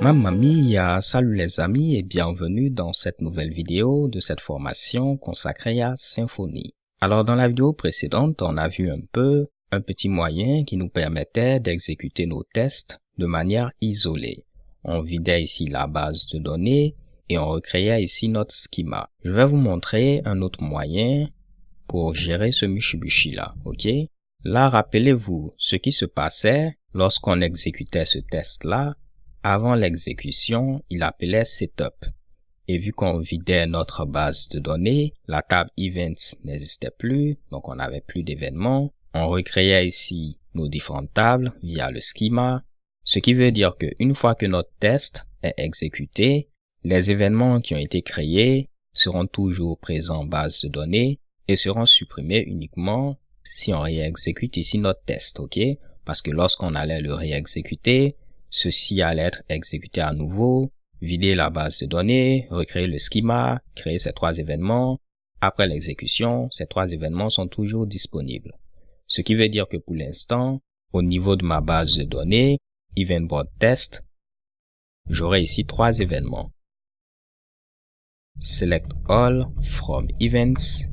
Mamma mia, salut les amis et bienvenue dans cette nouvelle vidéo de cette formation consacrée à Symfony. Alors dans la vidéo précédente, on a vu un petit moyen qui nous permettait d'exécuter nos tests de manière isolée. On vidait ici la base de données et on recréait ici notre schéma. Je vais vous montrer un autre moyen pour gérer ce Mushibushi là, ok? Là, rappelez-vous ce qui se passait lorsqu'on exécutait ce test-là. Avant l'exécution, il appelait setup. Et vu qu'on vidait notre base de données, la table events n'existait plus, donc on n'avait plus d'événements. On recréait ici nos différentes tables via le schéma, ce qui veut dire qu'une fois que notre test est exécuté, les événements qui ont été créés seront toujours présents en base de données et seront supprimés uniquement si on réexécute ici notre test, ok? Parce que lorsqu'on allait le réexécuter, ceci allait être exécuté à nouveau, vider la base de données, recréer le schéma, créer ces trois événements. Après l'exécution, ces trois événements sont toujours disponibles. Ce qui veut dire que pour l'instant, au niveau de ma base de données, EventBoard Test, j'aurai ici trois événements. Select All from Events.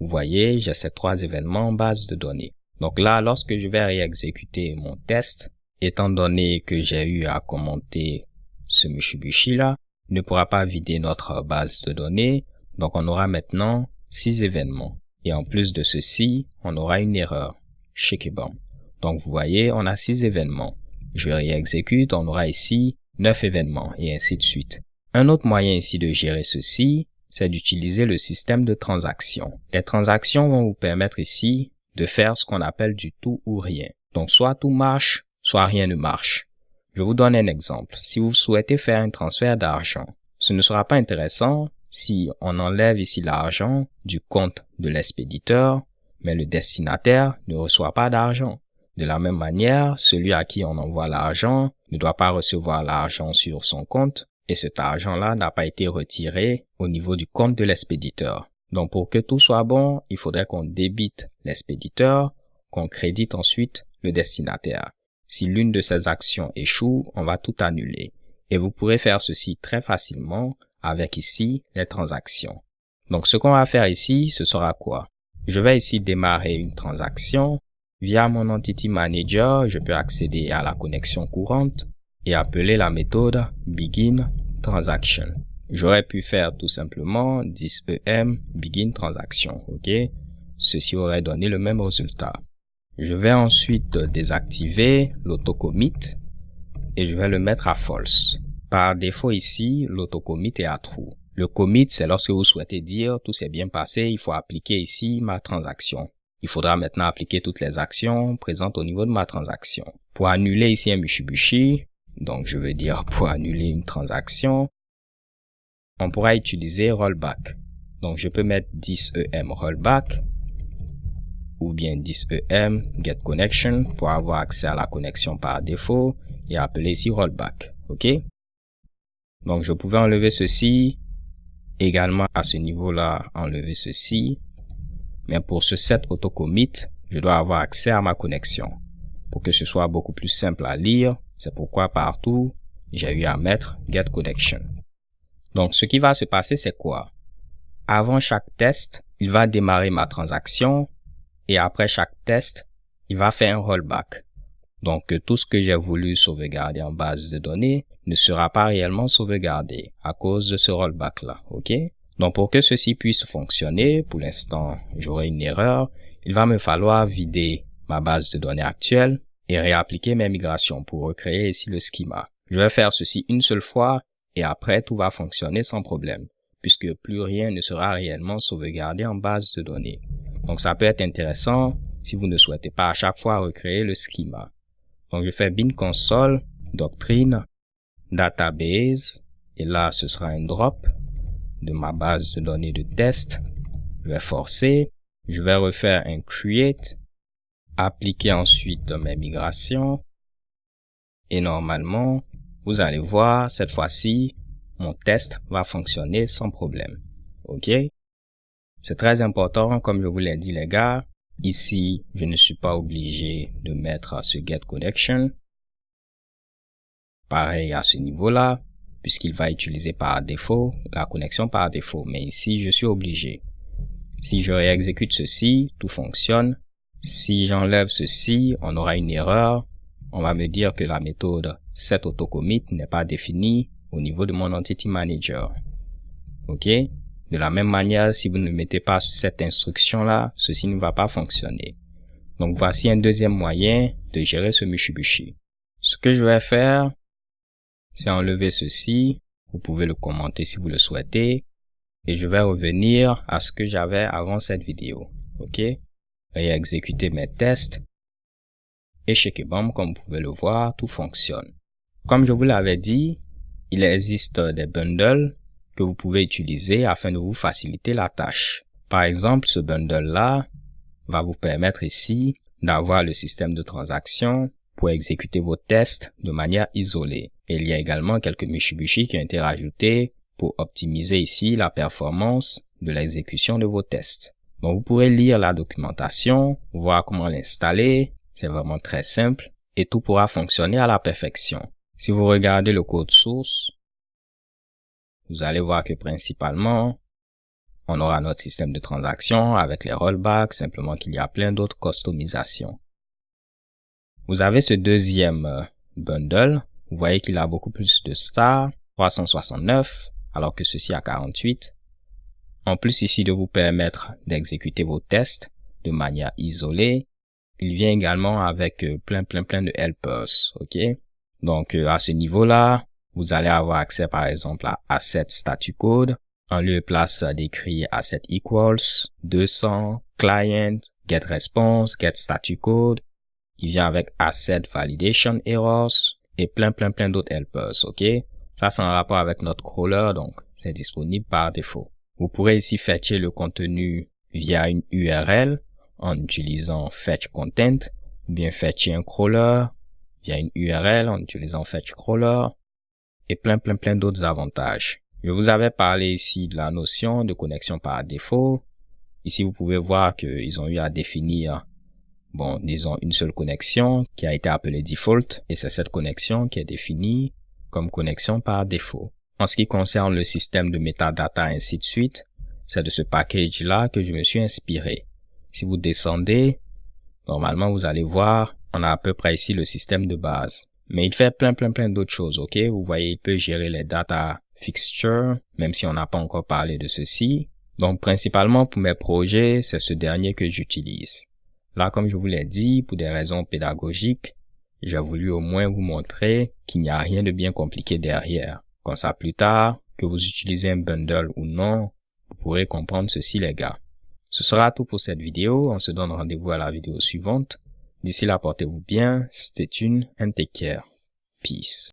Vous voyez, j'ai ces trois événements en base de données. Donc là, lorsque je vais réexécuter mon test, étant donné que j'ai eu à commenter ce Mushibushi là, ne pourra pas vider notre base de données. Donc on aura maintenant 6 événements. Et en plus de ceci, on aura une erreur. Shakebomb. Donc vous voyez, on a 6 événements. Je réexécute, on aura ici 9 événements et ainsi de suite. Un autre moyen ici de gérer ceci, c'est d'utiliser le système de transactions. Les transactions vont vous permettre ici de faire ce qu'on appelle du tout ou rien. Donc soit tout marche, soit rien ne marche. Je vous donne un exemple. Si vous souhaitez faire un transfert d'argent, ce ne sera pas intéressant si on enlève ici l'argent du compte de l'expéditeur, mais le destinataire ne reçoit pas d'argent. De la même manière, celui à qui on envoie l'argent ne doit pas recevoir l'argent sur son compte et cet argent-là n'a pas été retiré au niveau du compte de l'expéditeur. Donc pour que tout soit bon, il faudrait qu'on débite l'expéditeur, qu'on crédite ensuite le destinataire. Si l'une de ces actions échoue, on va tout annuler. Et vous pourrez faire ceci très facilement avec ici les transactions. Donc ce qu'on va faire ici, ce sera quoi? Je vais ici démarrer une transaction. Via mon Entity Manager, je peux accéder à la connexion courante et appeler la méthode Begin Transaction. J'aurais pu faire tout simplement 10EM Begin Transaction, ok? Ceci aurait donné le même résultat. Je vais ensuite désactiver l'autocommit et je vais le mettre à false. Par défaut ici, l'autocommit est à true. Le commit, c'est lorsque vous souhaitez dire tout s'est bien passé, il faut appliquer ici ma transaction. Il faudra maintenant appliquer toutes les actions présentes au niveau de ma transaction. Pour annuler ici un Mushibushi, donc je veux dire pour annuler une transaction, on pourra utiliser rollback. Donc je peux mettre 10EM rollback ou bien 10EM get connection pour avoir accès à la connexion par défaut et appeler ici rollback. Ok? Donc je pouvais enlever ceci, également à ce niveau-là enlever ceci. Mais pour ce set autocommit, je dois avoir accès à ma connexion. Pour que ce soit beaucoup plus simple à lire, c'est pourquoi partout, j'ai eu à mettre get connection. Donc, ce qui va se passer, c'est quoi? Avant chaque test, il va démarrer ma transaction et après chaque test, il va faire un rollback. Donc, tout ce que j'ai voulu sauvegarder en base de données ne sera pas réellement sauvegardé à cause de ce rollback-là, ok? Donc, pour que ceci puisse fonctionner, pour l'instant, j'aurai une erreur. Il va me falloir vider ma base de données actuelle et réappliquer mes migrations pour recréer ici le schéma. Je vais faire ceci une seule fois et après, tout va fonctionner sans problème, puisque plus rien ne sera réellement sauvegardé en base de données. Donc, ça peut être intéressant si vous ne souhaitez pas à chaque fois recréer le schéma. Donc, je fais bin console, doctrine, database, et là, ce sera un drop de ma base de données de test. Je vais forcer, je vais refaire un create, appliquer ensuite mes migrations et normalement, vous allez voir cette fois-ci, mon test va fonctionner sans problème. Ok? C'est très important, comme je vous l'ai dit les gars. Ici, je ne suis pas obligé de mettre ce get connection. pareil à ce niveau-là, puisqu'il va utiliser par défaut la connexion par défaut. Mais ici, je suis obligé. Si je réexécute ceci, tout fonctionne. Si j'enlève ceci, on aura une erreur. On va me dire que la méthode setAutoCommit n'est pas définie au niveau de mon Entity Manager. OK? De la même manière, si vous ne mettez pas cette instruction-là, ceci ne va pas fonctionner. Donc, voici un deuxième moyen de gérer ce Mushibushi. Ce que je vais faire, c'est enlever ceci. Vous pouvez le commenter si vous le souhaitez. Et je vais revenir à ce que j'avais avant cette vidéo. OK? Réexécuter mes tests. Et shekebam, comme vous pouvez le voir, tout fonctionne. Comme je vous l'avais dit, il existe des bundles que vous pouvez utiliser afin de vous faciliter la tâche. Par exemple, ce bundle-là va vous permettre ici d'avoir le système de transaction pour exécuter vos tests de manière isolée. Et il y a également quelques Mushibushi qui ont été rajoutés pour optimiser ici la performance de l'exécution de vos tests. Donc, vous pourrez lire la documentation, voir comment l'installer. C'est vraiment très simple et tout pourra fonctionner à la perfection. Si vous regardez le code source, vous allez voir que principalement, on aura notre système de transaction avec les rollbacks, simplement qu'il y a plein d'autres customisations. Vous avez ce deuxième bundle. Vous voyez qu'il a beaucoup plus de stars, 369, alors que ceci a 48. En plus ici de vous permettre d'exécuter vos tests de manière isolée, il vient également avec plein de helpers, ok? Donc à ce niveau-là, vous allez avoir accès par exemple à Asset Status Code, en lieu et place d'écrit Asset Equals, 200, Client, Get Response, Get Status Code. Il vient avec Asset Validation Errors et plein d'autres helpers, ok? Ça c'est en rapport avec notre crawler, donc c'est disponible par défaut. Vous pourrez ici fetcher le contenu via une URL en utilisant Fetch Content, ou bien fetcher un crawler via une URL en utilisant Fetch Crawler, et plein d'autres avantages. Je vous avais parlé ici de la notion de connexion par défaut. Ici, vous pouvez voir qu'ils ont eu à définir, bon, disons une seule connexion qui a été appelée default, et c'est cette connexion qui est définie comme connexion par défaut. En ce qui concerne le système de metadata ainsi de suite, c'est de ce package-là que je me suis inspiré. Si vous descendez, normalement vous allez voir, on a à peu près ici le système de base. Mais il fait plein d'autres choses, ok? Vous voyez, il peut gérer les data fixtures, même si on n'a pas encore parlé de ceci. Donc principalement pour mes projets, c'est ce dernier que j'utilise. Là, comme je vous l'ai dit, pour des raisons pédagogiques, j'ai voulu au moins vous montrer qu'il n'y a rien de bien compliqué derrière. Comme ça, plus tard, que vous utilisez un bundle ou non, vous pourrez comprendre ceci, les gars. Ce sera tout pour cette vidéo. On se donne rendez-vous à la vidéo suivante. D'ici là, portez-vous bien. Stay tuned and take care. Peace.